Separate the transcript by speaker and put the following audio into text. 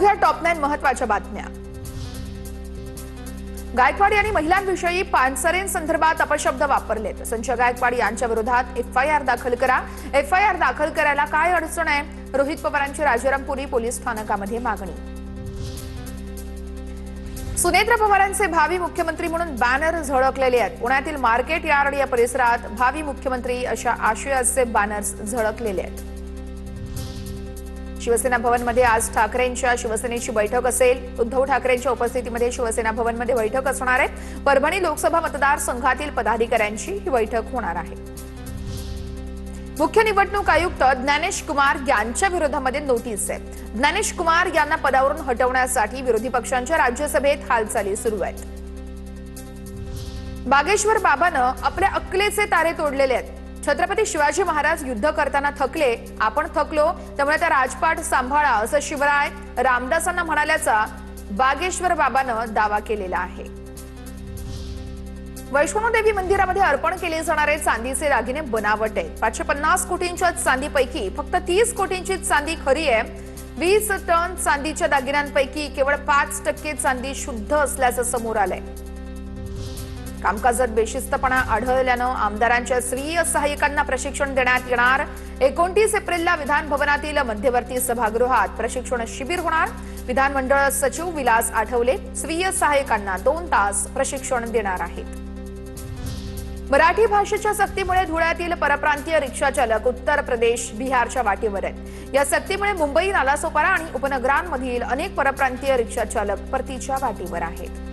Speaker 1: बघूया टॉप 9 महत्त्वाच्या बातम्या। गायकवाड यांनी महिलांविषयी पानसरेंसंदर्भात अपशब्द वापरलेत। संजय गायकवाड यांच्या विरोधात एफआयआर दाखल करा। एफआयआर दाखल करायला काय अडचण आहे? रोहित पवारांची राजारामपुरी पोलीस स्थानकामध्ये मागणी। सुनेत्रा पवारांचे भावी मुख्यमंत्री म्हणून बॅनर झळकलेले आहेत। पुण्यातील मार्केट यार्ड या परिसरात भावी मुख्यमंत्री अशा आशयाचे बॅनर्स झळकलेले आहेत। शिवसेना भवनमध्ये आज ठाकरेंच्या शिवसेनेची बैठक असेल। उद्धव ठाकरेंच्या उपस्थितीमध्ये शिवसेना भवनमध्ये बैठक असणार आहे। परभणी लोकसभा मतदारसंघातील पदाधिकाऱ्यांची ही बैठक होणार आहे। मुख्य निवडणूक आयुक्त ज्ञानेश कुमार यांच्या विरोधामध्ये नोटीस आहे। ज्ञानेश कुमार यांना पदावरून हटवण्यासाठी विरोधी पक्षांच्या राज्यसभेत हालचाली सुरू आहेत। बागेश्वर बाबांना आपल्या अक्कलेचे तारे तोडलेले आहेत। छत्रपती शिवाजी महाराज युद्ध करताना थकले, आपण थकलो, त्यामुळे त्या राजपाट सांभाळा असं शिवराय रामदासांना म्हणाल्याचा बागेश्वर बाबांना दावा केलेला आहे। वैष्णोदेवी मंदिरामध्ये अर्पण केले जाणारे चांदीचे दागिने बनावट आहेत। 550 कोटींच्या चांदीपैकी फक्त 30 कोटींची चांदी खरी आहे। 20 टन चांदीच्या दागिन्यांपैकी केवळ 5% चांदी शुद्ध असल्याचं समोर आलंय। कामकाजात बेशिस्तपणा आढळल्यानं आमदारांच्या स्वीय सहाय्यकांना प्रशिक्षण देण्यात येणार। 29 एप्रिलला विधान भवनातील मध्यवर्ती सभागृहात प्रशिक्षण शिबिर होणार। विधानमंडळ सचिव विलास आठवले स्वीय सहाय्यकांना 2 तास प्रशिक्षण देणार आहेत। मराठी भाषेच्या सक्तीमुळे धुळ्यातील परप्रांतीय रिक्षा चालक उत्तर प्रदेश बिहारच्या वाटेवर आहेत। या सक्तीमुळे मुंबई नालासोपारा आणि उपनगरांमधील अनेक परप्रांतीय रिक्षा चालक परतीच्या वाटेवर आहेत।